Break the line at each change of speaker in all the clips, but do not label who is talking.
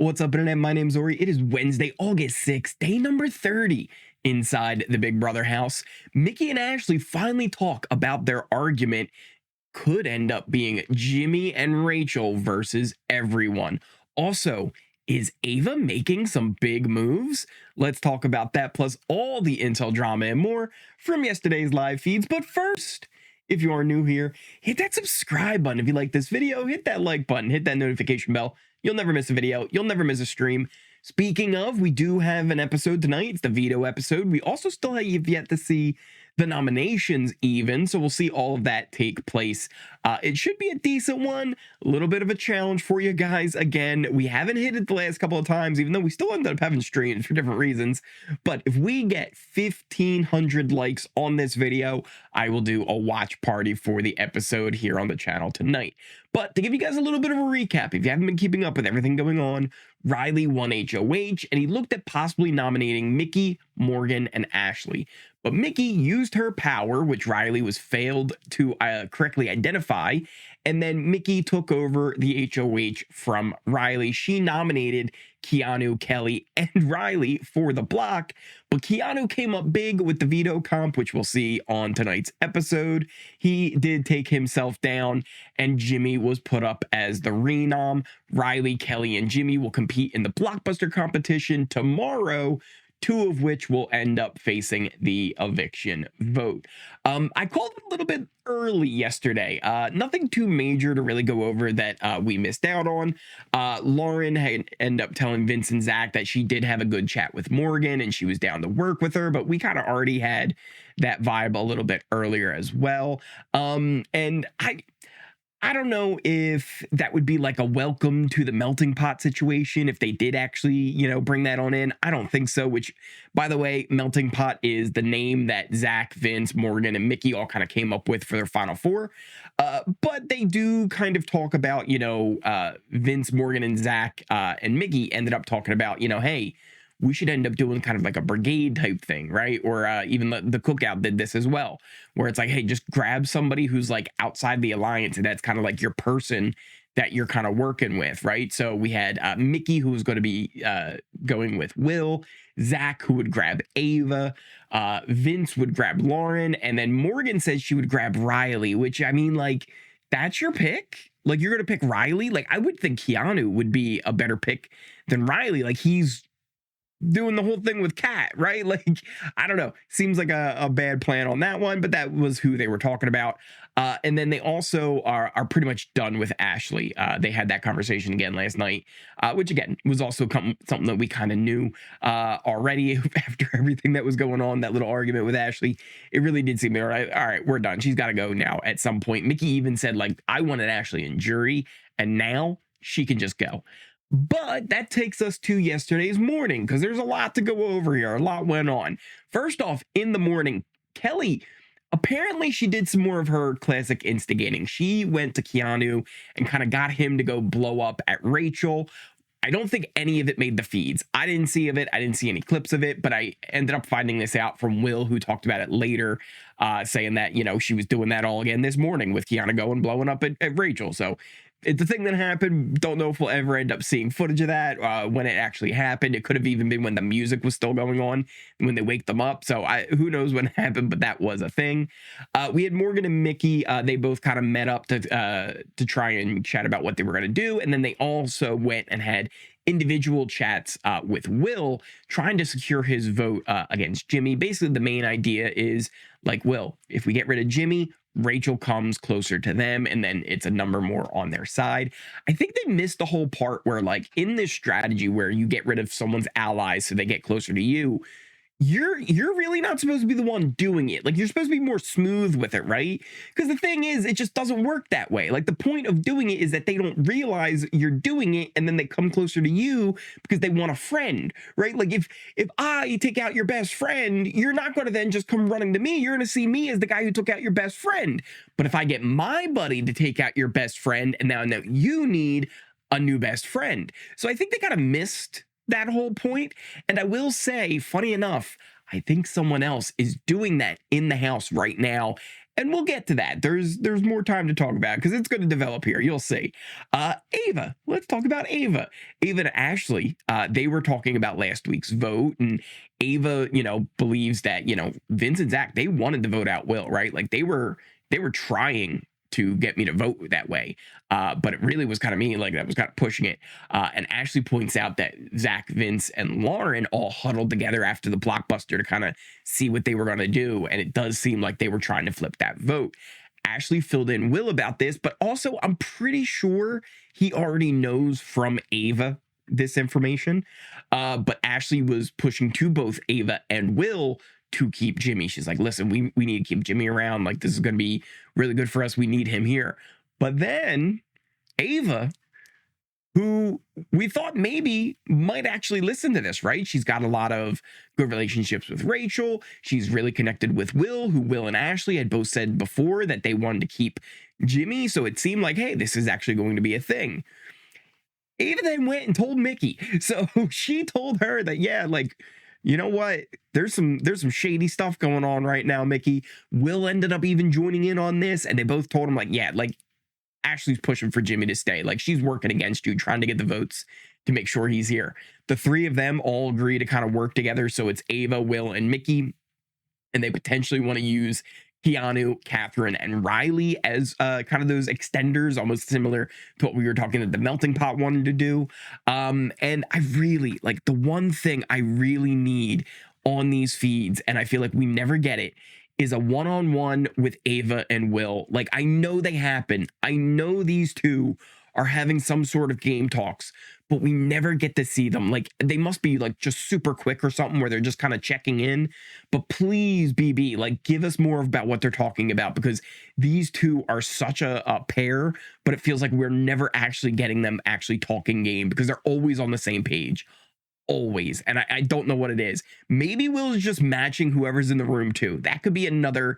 What's up, internet? My name's Ori. It is Wednesday, August 6th, day number 30 inside the Big Brother house. Mickey and Ashley finally talk about their argument. Could end up being Jimmy and Rachel versus everyone. Also, is Ava making some big moves? Let's talk about that, plus all the intel drama and more from yesterday's live feeds. But first, if you are new here, hit that subscribe button. If you like this video, hit that like button, hit that notification bell. You'll never miss a video. You'll never miss a stream. Speaking of, we do have an episode tonight. It's the veto episode. We also still have yet to see the nominations even, so we'll see all of that take place. It should be a decent one, a little bit of a challenge for you guys. Again, we haven't hit it the last couple of times, even though we still ended up having streams for different reasons. But if we get 1,500 likes on this video, I will do a watch party for the episode here on the channel tonight. But to give you guys a little bit of a recap, if you haven't been keeping up with everything going on, Riley won HOH, and he looked at possibly nominating Mickey, Morgan, and Ashley. But Mickey used her power, which Riley was failed to correctly identify, and then Mickey took over the HOH from Riley. She nominated Keanu, Kelly, and Riley for the block, but Keanu came up big with the veto comp, which we'll see on tonight's episode. He did take himself down, and Jimmy was put up as the renom. Riley, Kelly, and Jimmy will compete in the blockbuster competition tomorrow, two of which will end up facing the eviction vote. I called it a little bit early yesterday. Nothing too major to really go over that we missed out on. Lauren had ended up telling Vince and Zach that she did have a good chat with Morgan and she was down to work with her, but we kind of already had that vibe a little bit earlier as well. And I don't know if that would be like a welcome to the melting pot situation if they did actually, bring that on in. I don't think so, which, by the way, melting pot is the name that Zach, Vince, Morgan, and Mickey all kind of came up with for their final four. But they do kind of talk about, Vince, Morgan, and Zach and Mickey ended up talking about, hey, we should end up doing kind of like a brigade type thing, right? Or even the Cookout did this as well, where it's like, hey, just grab somebody who's like outside the alliance, and that's kind of like your person that you're kind of working with, right? So we had Mickey, who was going to be going with Will, Zach, who would grab Ava, Vince would grab Lauren, and then Morgan says she would grab Riley, which, I mean, like, that's your pick? Like, you're going to pick Riley? Like, I would think Keanu would be a better pick than Riley. Like, he's doing the whole thing with Kat, right? Like, I don't know. Seems like a bad plan on that one, but that was who they were talking about. And then they also are pretty much done with Ashley. They had that conversation again last night, which again was also something that we kind of knew already after everything that was going on, that little argument with Ashley. It really did seem all right, we're done. She's got to go now at some point. Mickey even said, like, I wanted Ashley in jury, and now she can just go. But that takes us to yesterday's morning, because there's a lot to go over here. A lot went on. First off, in the morning, Kelly, apparently she did some more of her classic instigating. She went to Keanu and kind of got him to go blow up at Rachel. I don't think any of it made the feeds. I didn't see of it. I didn't see any clips of it, but I ended up finding this out from Will, who talked about it later, saying that, she was doing that all again this morning with Keanu going blowing up at Rachel. So it's a thing that happened. Don't know if we'll ever end up seeing footage of that when it actually happened. It could have even been when the music was still going on, when they wake them up. So who knows when it happened, but that was a thing. We had Morgan and Mickey. They both kind of met up to try and chat about what they were going to do. And then they also went and had individual chats with Will, trying to secure his vote against Jimmy. Basically, the main idea is, like, Will, if we get rid of Jimmy, Rachel comes closer to them, and then it's a number more on their side. I think they missed the whole part where, like, in this strategy where you get rid of someone's allies so they get closer to you, you're really not supposed to be the one doing it. Like, you're supposed to be more smooth with it, right? Because the thing is, it just doesn't work that way. Like, the point of doing it is that they don't realize you're doing it, and then they come closer to you because they want a friend, right? Like, if I take out your best friend, you're not going to then just come running to me. You're going to see me as the guy who took out your best friend. But if I get my buddy to take out your best friend, and now you need a new best friend. So I think they kind of missed that whole point. And I will say, funny enough, I think someone else is doing that in the house right now. And we'll get to that. There's more time to talk about because it's going to develop here. You'll see. Ava, let's talk about Ava. Ava and Ashley, they were talking about last week's vote, and Ava, believes that Vince and Zach, they wanted to vote out Will, right? Like they were trying to get me to vote that way. But it really was kind of me, like that was kind of pushing it. And Ashley points out that Zach, Vince, and Lauren all huddled together after the blockbuster to kind of see what they were going to do. And it does seem like they were trying to flip that vote. Ashley filled in Will about this, but also I'm pretty sure he already knows from Ava this information. But Ashley was pushing to both Ava and Will to keep Jimmy. She's like, listen, we need to keep Jimmy around. Like, this is going to be really good for us. We need him here. But then Ava, who we thought maybe might actually listen to this, right? She's got a lot of good relationships with Rachel. She's really connected with Will, who Will and Ashley had both said before that they wanted to keep Jimmy. So it seemed like, hey, this is actually going to be a thing. Ava then went and told Mickey. So she told her that, yeah, like, you know what? There's some shady stuff going on right now, Mickey. Will ended up even joining in on this, and they both told him, like, yeah, like, Ashley's pushing for Jimmy to stay. Like, she's working against you, trying to get the votes to make sure he's here. The three of them all agree to kind of work together. So it's Ava, Will, and Mickey, and they potentially want to use Keanu, Catherine, and Riley as kind of those extenders, almost similar to what we were talking that the Melting Pot wanted to do. And I really, like, the one thing I really need on these feeds, and I feel like we never get it, is a one-on-one with Ava and Will. Like, I know they happen. I know these two are having some sort of game talks, but we never get to see them. Like, they must be like just super quick or something where they're just kind of checking in. But please, BB, like, give us more about what they're talking about, because these two are such a pair, but it feels like we're never actually getting them actually talking game because they're always on the same page. Always. And I don't know what it is. Maybe Will is just matching whoever's in the room too. That could be another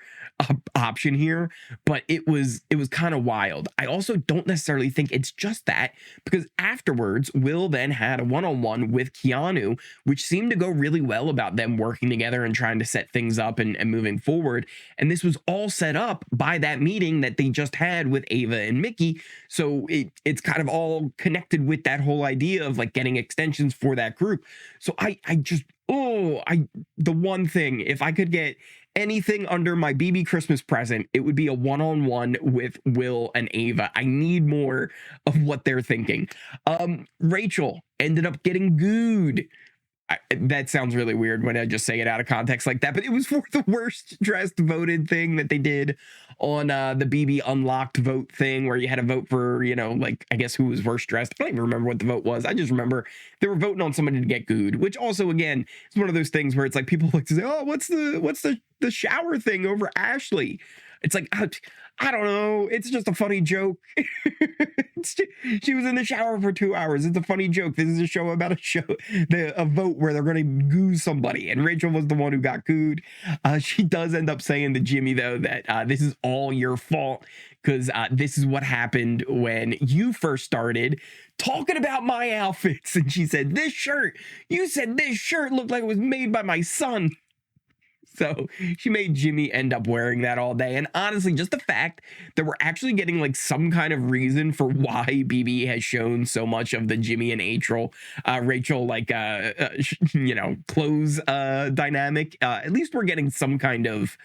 option here, but it was kind of wild. I also don't necessarily think it's just that, because afterwards Will then had a one-on-one with Keanu, which seemed to go really well about them working together and trying to set things up and moving forward. And this was all set up by that meeting that they just had with Ava and Mickey. So it's kind of all connected with that whole idea of like getting extensions for that group. So the one thing, if I could get anything under my BB Christmas present, it would be a one-on-one with Will and Ava. I need more of what they're thinking. Rachel ended up getting gooed. That sounds really weird when I just say it out of context like that, but it was for the worst dressed voted thing that they did on the BB Unlocked vote thing, where you had to vote for, like, I guess who was worst dressed. I don't even remember what the vote was. I just remember they were voting on somebody to get gooed, which also, again, is one of those things where it's like people like to say, oh, what's the shower thing over Ashley? It's like, I don't know. It's just a funny joke. She was in the shower for 2 hours. It's a funny joke. This is a show about a vote where they're going to goo somebody. And Rachel was the one who got gooed. She does end up saying to Jimmy, though, that this is all your fault, because this is what happened when you first started talking about my outfits. And she said, you said this shirt looked like it was made by my son. So she made Jimmy end up wearing that all day. And honestly, just the fact that we're actually getting like some kind of reason for why BB has shown so much of the Jimmy and Rachel like clothes dynamic. At least we're getting some kind of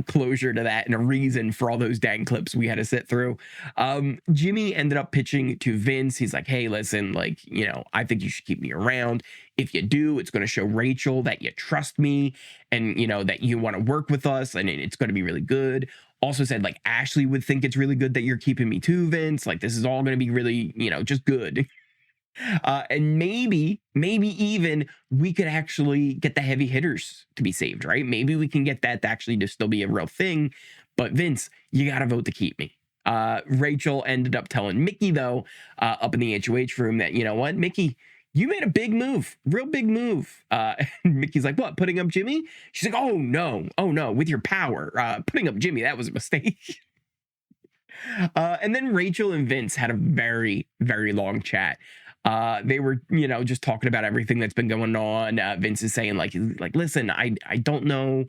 closure to that and a reason for all those dang clips we had to sit through. Jimmy ended up pitching to Vince. He's like, hey, listen, like, I think you should keep me around. If you do, it's going to show Rachel that you trust me and, that you want to work with us, and it's going to be really good. Also said, like, Ashley would think it's really good that you're keeping me too, Vince. Like, this is all going to be really, just good. And maybe even we could actually get the heavy hitters to be saved, right? Maybe we can get that to actually just still be a real thing. But Vince, you got to vote to keep me. Rachel ended up telling Mickey, though, up in the HOH room that, you know what, Mickey, you made a big move, real big move. And Mickey's like, what, putting up Jimmy? She's like, oh no, with your power. Putting up Jimmy, that was a mistake. And then Rachel and Vince had a very, very long chat. They were, just talking about everything that's been going on. Vince is saying like, listen, I don't know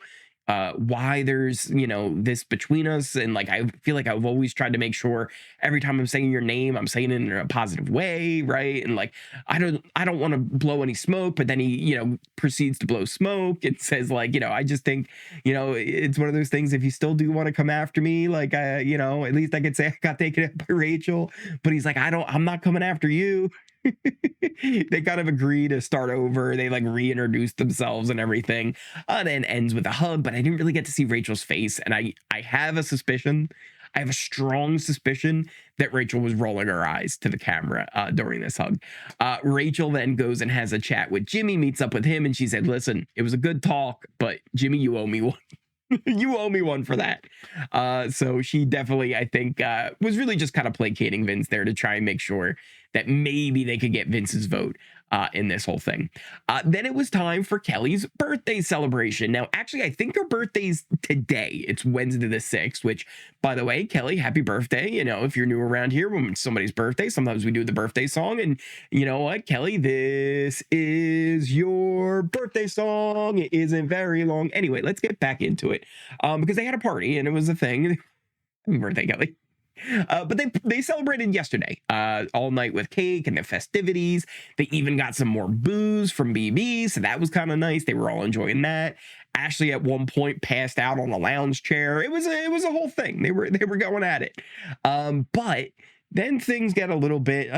why there's, this between us. And like, I feel like I've always tried to make sure every time I'm saying your name, I'm saying it in a positive way, right? And like, I don't want to blow any smoke, but then he, proceeds to blow smoke. It says like, I just think, it's one of those things. If you still do want to come after me, like, at least I could say I got taken up by Rachel. But he's like, I'm not coming after you. They kind of agree to start over. They like reintroduce themselves and everything. Then ends with a hug, but I didn't really get to see Rachel's face. And I have a suspicion, I have a strong suspicion that Rachel was rolling her eyes to the camera during this hug. Rachel then goes and has a chat with Jimmy, meets up with him, and she said, listen, it was a good talk, but Jimmy, you owe me one. You owe me one for that. So she definitely, I think, was really just kind of placating Vince there to try and make sure that maybe they could get Vince's vote in this whole thing. Then it was time for Kelly's birthday celebration. Now, actually, I think her birthday's today. It's Wednesday the 6th, which, by the way, Kelly, happy birthday. If you're new around here, when it's somebody's birthday, sometimes we do the birthday song. And you know what, Kelly, this is your birthday song. It isn't very long. Anyway, let's get back into it because they had a party and it was a thing. Happy birthday, Kelly. But they celebrated yesterday all night with cake and the festivities. They even got some more booze from BB, so that was kind of nice. They were all enjoying that. Ashley at one point passed out on a lounge chair. It was a whole thing. They were going at it. But then things get a little bit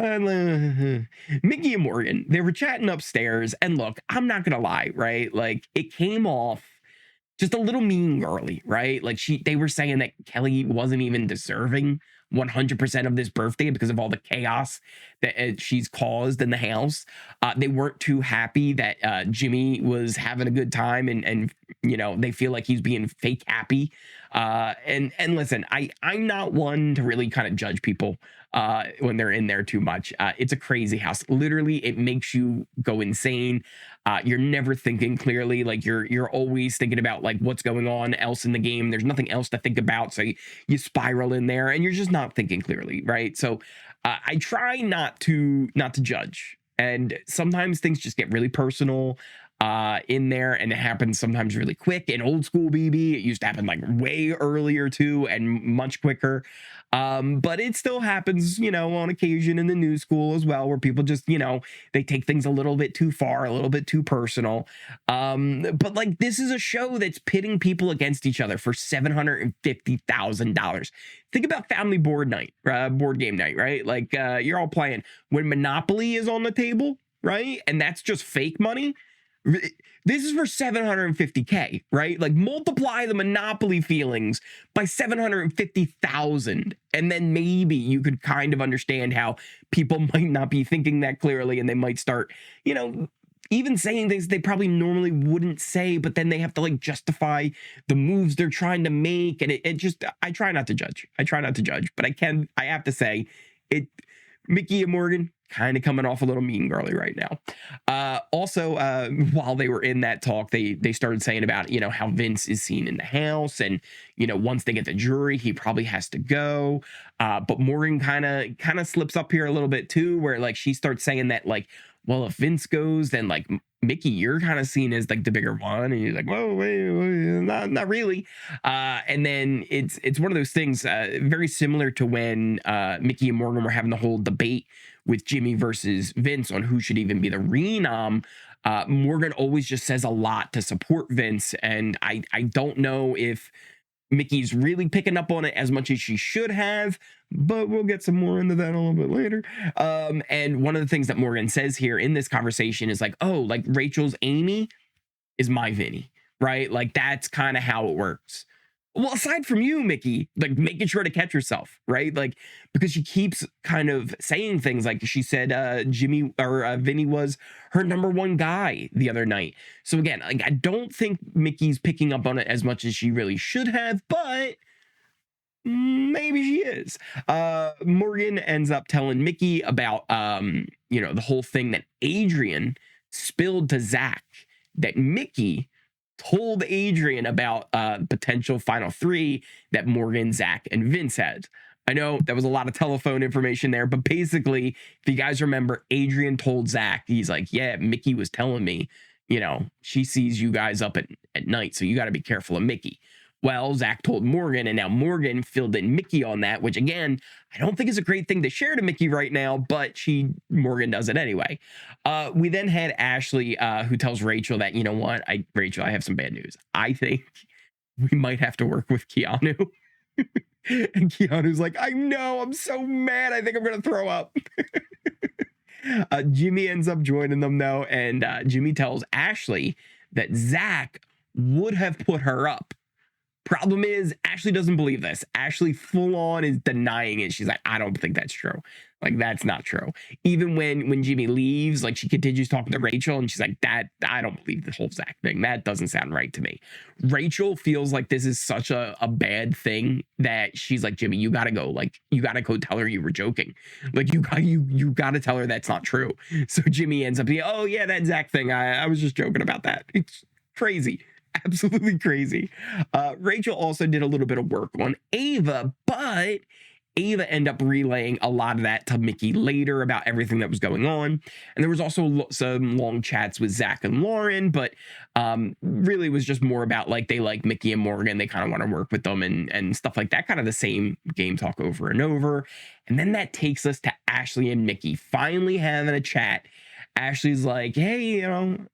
Mickey and Morgan, they were chatting upstairs, and look, I'm not gonna lie, right? Like, it came off just a little mean girly, right? Like, they were saying that Kelly wasn't even deserving 100% of this birthday because of all the chaos that she's caused in the house. They weren't too happy that Jimmy was having a good time, and they feel like he's being fake happy. And listen, I'm not one to really kind of judge people when they're in there too much. It's a crazy house. Literally, it makes you go insane. You're never thinking clearly. Like, you're always thinking about like what's going on else in the game. There's nothing else to think about, so you spiral in there, and you're just not thinking clearly, right? So I try not to judge, and sometimes things just get really personal in there, and it happens sometimes really quick. In old school BB, it used to happen like way earlier too, and much quicker. But it still happens, on occasion in the new school as well, where people just, they take things a little bit too far, a little bit too personal. But like, this is a show that's pitting people against each other for $750,000. Think about family board game night, right? Like, you're all playing when Monopoly is on the table, right? And that's just fake money. This is for 750K, right? Like, multiply the Monopoly feelings by 750,000, and then maybe you could kind of understand how people might not be thinking that clearly, and they might start, even saying things they probably normally wouldn't say, but then they have to like justify the moves they're trying to make, and it just, I try not to judge. But I have to say, Mickey and Morgan kind of coming off a little mean girly right now. Also, while they were in that talk, they started saying about, how Vince is seen in the house, and, once they get the jury, he probably has to go. But Morgan kind of slips up here a little bit too, where like she starts saying that like, well, if Vince goes, then like Mickey, you're kind of seen as like the bigger one, and he's like, whoa, wait, not really. And then it's one of those things very similar to when Mickey and Morgan were having the whole debate with Jimmy versus Vince on who should even be the renom. Morgan always just says a lot to support Vince, and I don't know if Mickey's really picking up on it as much as she should have, but we'll get some more into that a little bit later. And one of the things that Morgan says here in this conversation is like, oh, like Rachel's Amy is my Vinny, right? Like, that's kind of how it works. Well, aside from you, Mickey, like making sure to catch yourself, right? Like, because she keeps kind of saying things like she said Jimmy or Vinny was her number one guy the other night. So again, like, I don't think Mickey's picking up on it as much as she really should have, but maybe she is. Morgan ends up telling Mickey about, the whole thing that Adrian spilled to Zach, that Mickey told Adrian about potential final three that Morgan, Zach, and Vince had. I know that was a lot of telephone information there, but basically, if you guys remember, Adrian told Zach, he's like, yeah, Mickey was telling me she sees you guys up at night, so you got to be careful of Mickey. Well, Zach told Morgan, and now Morgan filled in Mickey on that, which again, I don't think is a great thing to share to Mickey right now, but Morgan does it anyway. We then had Ashley, who tells Rachel that, you know what, Rachel, I have some bad news. I think we might have to work with Keanu. And Keanu's like, I know, I'm so mad. I think I'm going to throw up. Jimmy ends up joining them, though, and Jimmy tells Ashley that Zach would have put her up. Problem is, Ashley doesn't believe this. Ashley full on is denying it. She's like, I don't think that's true. Like, that's not true. Even when Jimmy leaves, like, she continues talking to Rachel, and she's like, I don't believe the whole Zach thing. That doesn't sound right to me. Rachel feels like this is such a bad thing that she's like, Jimmy, you gotta go. Like, you gotta go tell her you were joking. Like, you gotta tell her that's not true. So Jimmy ends up being, oh yeah, that Zach thing. I was just joking about that. It's crazy. Absolutely crazy. Rachel also did a little bit of work on Ava, but Ava ended up relaying a lot of that to Mickey later about everything that was going on. And there was also some long chats with Zach and Lauren, but really was just more about like they like Mickey and Morgan. They kind of want to work with them and stuff like that. Kind of the same game talk over and over. And then that takes us to Ashley and Mickey finally having a chat. Ashley's like, hey,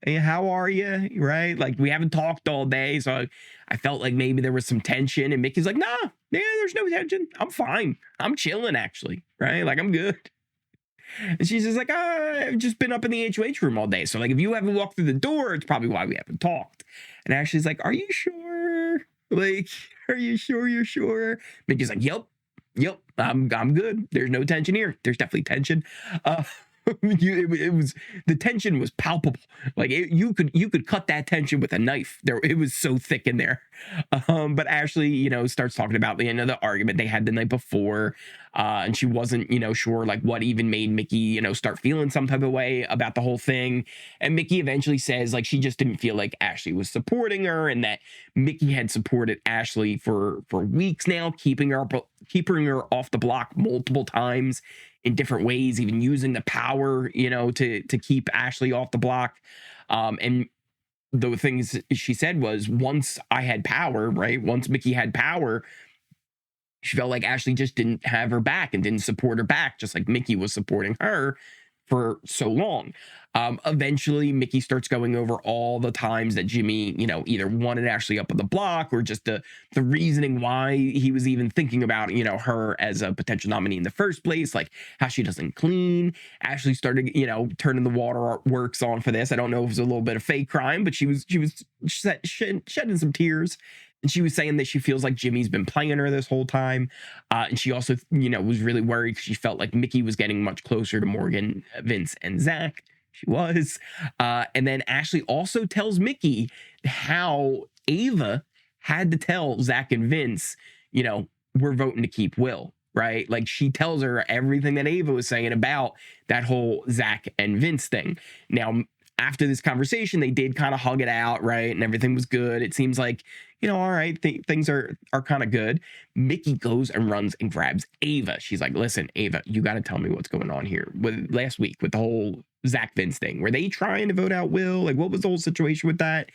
hey, how are you? Right? Like, we haven't talked all day. So I felt like maybe there was some tension. And Mickey's like, nah, yeah, there's no tension. I'm fine. I'm chilling, actually. Right? Like, I'm good. And she's just like, I've just been up in the HOH room all day. So, like, if you haven't walked through the door, it's probably why we haven't talked. And Ashley's like, are you sure? Like, are you sure you're sure? Mickey's like, yep, I'm good. There's no tension here. There's definitely tension. It was, the tension was palpable. Like you could cut that tension with a knife. It was so thick in there. But Ashley, starts talking about the end of the argument they had the night before, and she wasn't, sure like what even made Mickey, start feeling some type of way about the whole thing. And Mickey eventually says like she just didn't feel like Ashley was supporting her, and that Mickey had supported Ashley for weeks now, keeping her off the block multiple times in different ways, even using the power, to keep Ashley off the block. And the things she said was, once I had power, right? Once Mickey had power, she felt like Ashley just didn't have her back and didn't support her back, just like Mickey was supporting her for so long. Eventually, Mickey starts going over all the times that Jimmy, either wanted Ashley up on the block or just the reasoning why he was even thinking about, her as a potential nominee in the first place, like how she doesn't clean. Ashley started, turning the waterworks on for this. I don't know if it was a little bit of fake crime, but she was shedding some tears. And she was saying that she feels like Jimmy's been playing her this whole time. And she also, was really worried because she felt like Mickey was getting much closer to Morgan, Vince, and Zach. She was. And then Ashley also tells Mickey how Ava had to tell Zach and Vince, we're voting to keep Will, right? Like she tells her everything that Ava was saying about that whole Zach and Vince thing. Now, after this conversation, they did kind of hug it out, right? And everything was good. It seems like, all right, things are kind of good. Mickey goes and runs and grabs Ava. She's like, listen, Ava, you got to tell me what's going on here. Last week with the whole Zach Vince thing, were they trying to vote out Will? Like, what was the whole situation with that?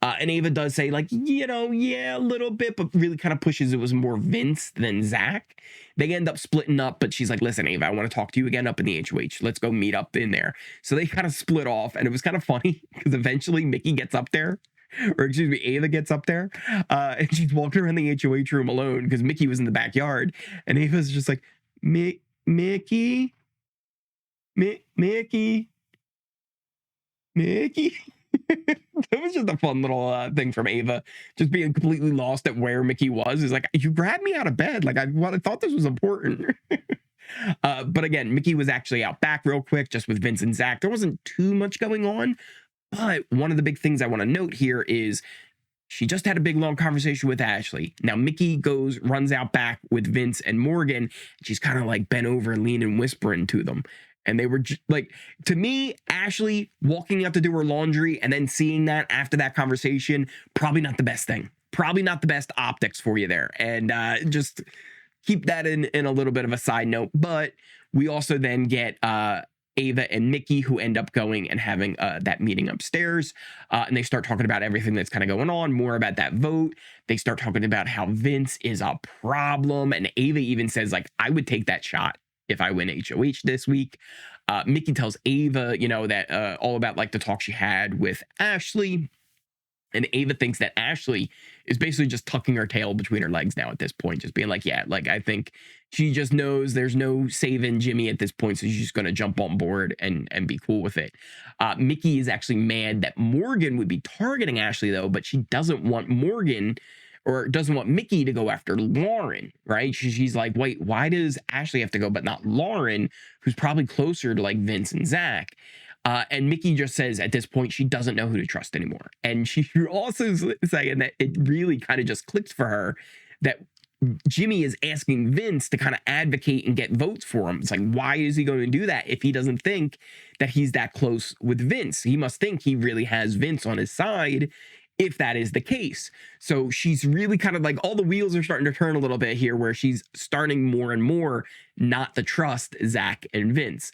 And Ava does say, like, yeah, a little bit, but really kind of pushes it was more Vince than Zach. They end up splitting up, but she's like, listen, Ava, I want to talk to you again up in the HOH. Let's go meet up in there. So they kind of split off, and it was kind of funny because eventually Mickey gets up there, or excuse me, Ava gets up there, and she's walking around the HOH room alone because Mickey was in the backyard, and Ava's just like, Mickey. That was just a fun little thing from Ava, just being completely lost at where Mickey was. Is like, you grabbed me out of bed. Like, I thought this was important. But again, Mickey was actually out back real quick, just with Vince and Zach. There wasn't too much going on. But one of the big things I want to note here is she just had a big, long conversation with Ashley. Now, Mickey runs out back with Vince and Morgan. And she's kind of like bent over and leaning, whispering to them. And they were just like, to me, Ashley walking out to do her laundry and then seeing that after that conversation, probably not the best thing. Probably not the best optics for you there. And just keep that in a little bit of a side note. But we also then get Ava and Mickey, who end up going and having that meeting upstairs. And they start talking about everything that's kind of going on, more about that vote. They start talking about how Vince is a problem. And Ava even says, like, I would take that shot if I win HOH this week. Mickey tells Ava, you know, that all about like the talk she had with Ashley. And Ava thinks that Ashley is basically just tucking her tail between her legs now at this point, just being like, yeah, like I think she just knows there's no saving Jimmy at this point, so she's just going to jump on board and be cool with it. Mickey is actually mad that Morgan would be targeting Ashley, though, but she doesn't want Morgan or doesn't want Mickey to go after Lauren, right? She's like, wait, why does Ashley have to go, but not Lauren, who's probably closer to like Vince and Zach? And Mickey just says at this point she doesn't know who to trust anymore. And she also saying that it really kind of just clicked for her that Jimmy is asking Vince to kind of advocate and get votes for him. It's like, why is he going to do that if he doesn't think that he's that close with Vince? He must think he really has Vince on his side if that is the case. So she's really kind of like, all the wheels are starting to turn a little bit here, where she's starting more and more not to trust Zach and Vince.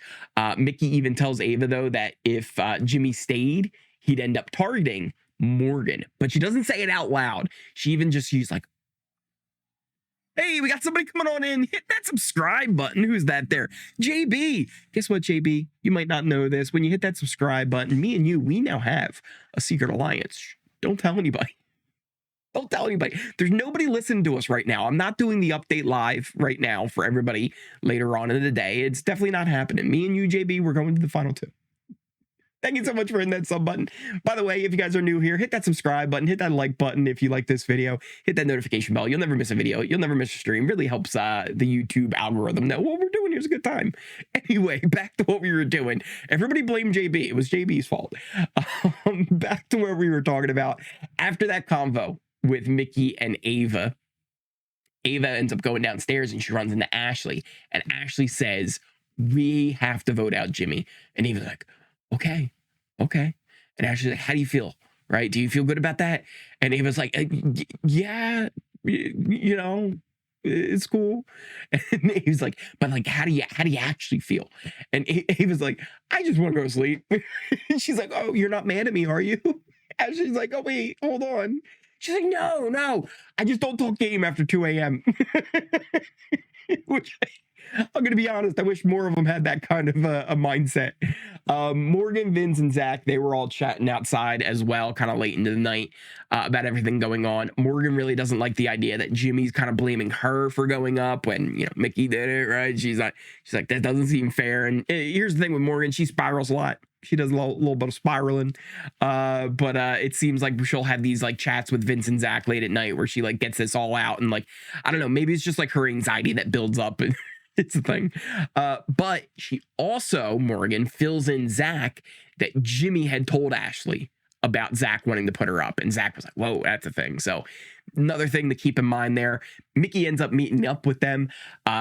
Mickey even tells Ava, though, that if Jimmy stayed, he'd end up targeting Morgan. But she doesn't say it out loud. She's like, hey, we got somebody coming on in. Hit that subscribe button. Who's that there? JB. Guess what, JB? You might not know this. When you hit that subscribe button, me and you, we now have a secret alliance. Don't tell anybody. Don't tell anybody. There's nobody listening to us right now. I'm not doing the update live right now for everybody later on in the day. It's definitely not happening. Me and you, JB, we're going to the final two. Thank you so much for hitting that sub button. By the way, if you guys are new here, hit that subscribe button, hit that like button if you like this video, hit that notification bell. You'll never miss a video. You'll never miss a stream. Really helps the YouTube algorithm know what we're doing here's a good time. Anyway, back to what we were doing. Everybody blame JB. It was JB's fault. Back to where we were talking about. After that convo with Mickey and Ava, Ava ends up going downstairs and she runs into Ashley. And Ashley says, we have to vote out Jimmy. And Ava's like, okay. And Ashley's like, how do you feel? Right? Do you feel good about that? And Ava's like, yeah, you know, it's cool. And Ava's like, but like, how do you actually feel? And Ava's like, I just want to go to sleep. She's like, oh, you're not mad at me, are you? Ashley's like, oh, wait, hold on. She's like, no, I just don't talk game after 2 a.m. Which, I'm going to be honest, I wish more of them had that kind of a mindset. Morgan, Vince, and Zach, they were all chatting outside as well, kind of late into the night about everything going on. Morgan really doesn't like the idea that Jimmy's kind of blaming her for going up when, you know, Mickey did it, right? She's like, that doesn't seem fair. And here's the thing with Morgan, she spirals a lot. She does a little bit of spiraling. But it seems like she'll have these like chats with Vince and Zach late at night where she like gets this all out. And like, I don't know, maybe it's just like her anxiety that builds up and it's a thing. But she also, Morgan, fills in Zach that Jimmy had told Ashley about Zach wanting to put her up. And Zach was like, whoa, that's a thing. So another thing to keep in mind there. Mickey ends up meeting up with them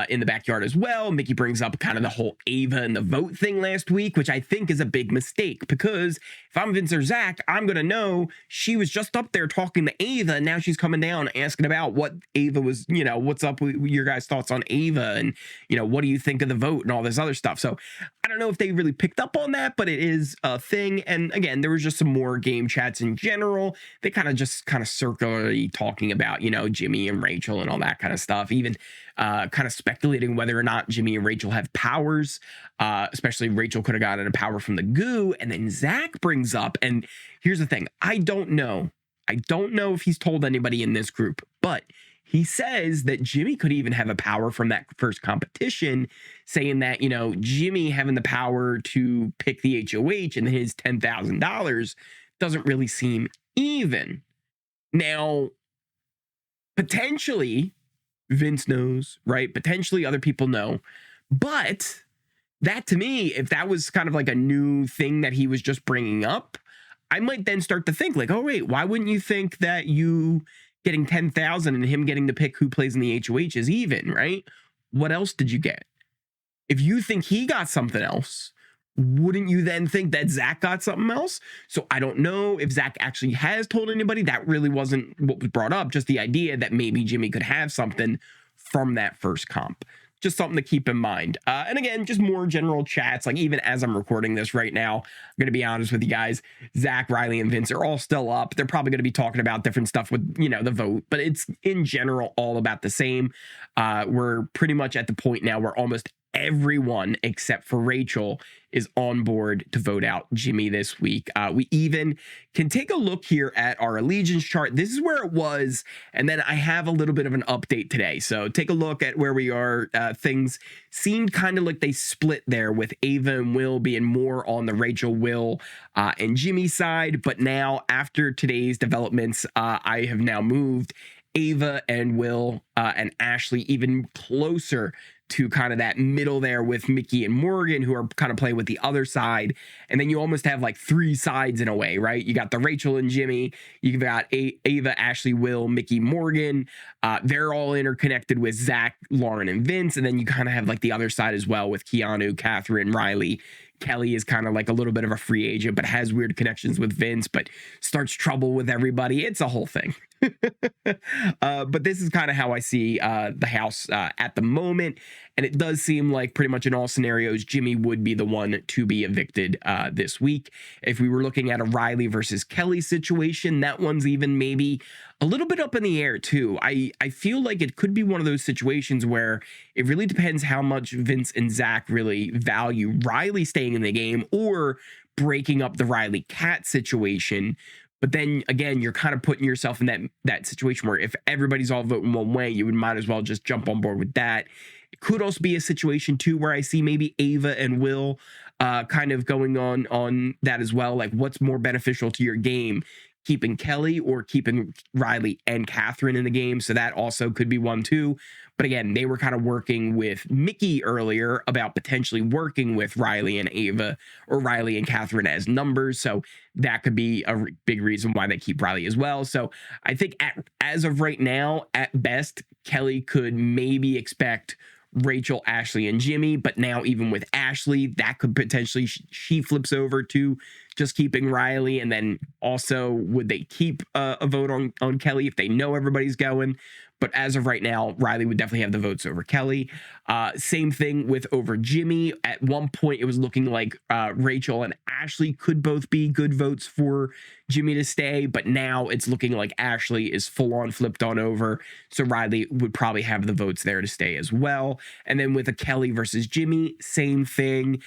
in the backyard as well. Mickey brings up kind of the whole Ava and the vote thing last week, which I think is a big mistake, because if I'm Vince or Zach, I'm going to know she was just up there talking to Ava, and now she's coming down asking about what Ava was, you know, what's up with your guys' thoughts on Ava, and, you know, what do you think of the vote and all this other stuff. So I don't know if they really picked up on that, but it is a thing. And again, there was just some more game chats in general. They kind of circularly talking about, you know, Jimmy and Rachel and all that kind of stuff, even kind of speculating whether or not Jimmy and Rachel have powers, especially Rachel could have gotten a power from the goo. And then Zach brings up, and here's the thing, I don't know if he's told anybody in this group, but he says that Jimmy could even have a power from that first competition, saying that, you know, Jimmy having the power to pick the HOH and his $10,000 doesn't really seem even. Now, potentially Vince knows, right? Potentially other people know. But that, to me, if that was kind of like a new thing that he was just bringing up, I might then start to think like, oh, wait, why wouldn't you think that you getting 10,000 and him getting to pick who plays in the HOH is even, right? What else did you get? If you think he got something else, wouldn't you then think that Zach got something else? So I don't know if Zach actually has told anybody. That really wasn't what was brought up, just the idea that maybe Jimmy could have something from that first comp. just something to keep in mind. And again, just more general chats. Like even as I'm recording this right now, I'm going to be honest with you guys, Zach, Riley, and Vince are all still up. They're probably going to be talking about different stuff with, you know, the vote, but it's in general all about the same. We're pretty much at the point now where almost everyone except for Rachel is on board to vote out Jimmy this week. We even can take a look here at our allegiance chart. This is where it was, and then I have a little bit of an update today. So take a look at where we are. Things seemed kind of like they split there, with Ava and Will being more on the Rachel, Will, and Jimmy side. But now, after today's developments, I have now moved Ava and Will and Ashley even closer to kind of that middle there, with Mickey and Morgan, who are kind of playing with the other side. And then you almost have like three sides in a way, right? You got the Rachel and Jimmy, you've got Ava, Ashley, Will, Mickey, Morgan. They're all interconnected with Zach, Lauren, and Vince. And then you kind of have like the other side as well, with Keanu, Catherine, Riley. Kelly is kind of like a little bit of a free agent, but has weird connections with Vince, but starts trouble with everybody. It's a whole thing. But this is kind of how I see the house at the moment. And it does seem like pretty much in all scenarios, Jimmy would be the one to be evicted this week. If we were looking at a Riley versus Kelly situation, that one's even maybe a little bit up in the air too. I feel like it could be one of those situations where it really depends how much Vince and Zach really value Riley staying in the game or breaking up the Riley Cat situation. But then again, you're kind of putting yourself in that situation where if everybody's all voting one way, you might as well just jump on board with that. It could also be a situation too where I see maybe Ava and Will kind of going on that as well. Like, what's more beneficial to your game, keeping Kelly or keeping Riley and Catherine in the game? So that also could be one too. But again, they were kind of working with Mickey earlier about potentially working with Riley and Ava, or Riley and Catherine as numbers. So that could be a big reason why they keep Riley as well. So I think as of right now, at best, Kelly could maybe expect Rachel, Ashley, and Jimmy. But now even with Ashley, that could potentially, she flips over to just keeping Riley. And then also, would they keep a vote on Kelly if they know everybody's going? But as of right now, Riley would definitely have the votes over Kelly. Same thing with over Jimmy. At one point, it was looking like Rachel and Ashley could both be good votes for Jimmy to stay. But now it's looking like Ashley is full on flipped on over. So Riley would probably have the votes there to stay as well. And then with a Kelly versus Jimmy, same thing,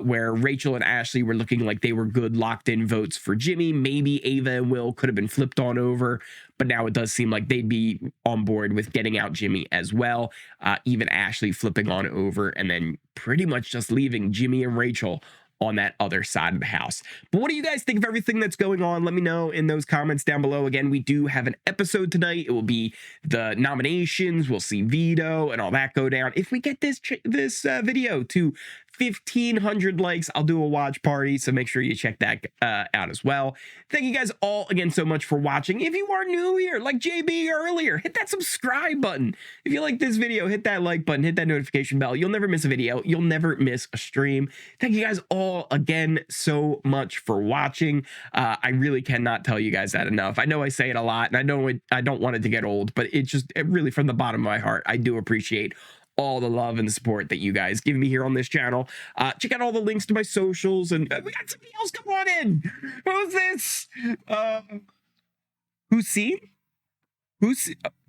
where Rachel and Ashley were looking like they were good locked in votes for Jimmy. Maybe Ava and Will could have been flipped on over. But now it does seem like they'd be on board with getting out Jimmy as well. Even Ashley flipping on over, and then pretty much just leaving Jimmy and Rachel on that other side of the house. But what do you guys think of everything that's going on? Let me know in those comments down below. Again, we do have an episode tonight. It will be the nominations. We'll see veto and all that go down. If we get this video to 1,500 likes, I'll do a watch party, so make sure you check that out as well. Thank you guys all again so much for watching. If you are new here, like JB earlier, hit that subscribe button. If you like this video, hit that like button, hit that notification bell. You'll never miss a video. You'll never miss a stream. Thank you guys all again so much for watching. I really cannot tell you guys that enough. I know I say it a lot, and I don't want it to get old, but it really, from the bottom of my heart, I do appreciate all the love and the support that you guys give me here on this channel. Check out all the links to my socials, and we got somebody else come on in. Who's this? Hussein?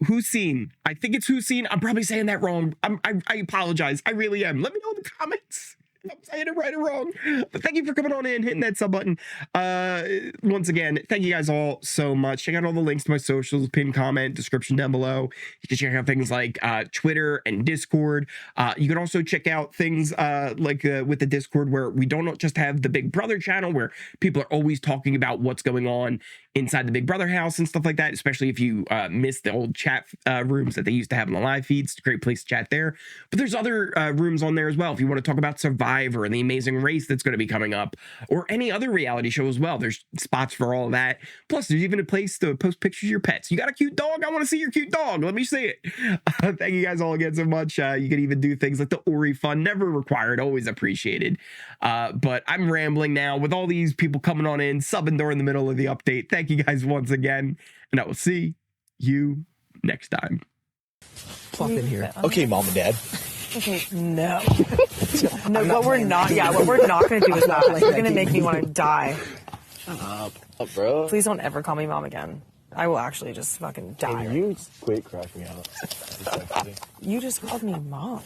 Hussein. I think it's Hussein. I'm probably saying that wrong. I apologize. I really am. Let me know in the comments if I'm saying it right or wrong. But thank you for coming on in, hitting that sub button. Once again, thank you guys all so much. Check out all the links to my socials, pinned comment, description down below. You can check out things like Twitter and Discord. You can also check out things like with the Discord, where we don't just have the Big Brother channel, where people are always talking about what's going on inside the Big Brother house and stuff like that, especially if you miss the old chat rooms that they used to have in the live feeds. It's a great place to chat there. But there's other rooms on there as well. If you want to talk about Survivor and the Amazing Race that's going to be coming up, or any other reality show as well, there's spots for all of that. Plus, there's even a place to post pictures of your pets. You got a cute dog? I want to see your cute dog. Let me see it. Thank you guys all again so much. You can even do things like the Ori Fund. Never required, always appreciated. But I'm rambling now with all these people coming on in, subbing during the middle of the update. Thank you guys once again, and I will see you next time.
Plop in here.
Okay, Mom and Dad.
Okay, no. No, what we're not going to do is that. Like, you're going to make me want to die.
Shut up, bro.
Please don't ever call me mom again. I will actually just fucking die.
You just quit crashing out.
You just called me mom.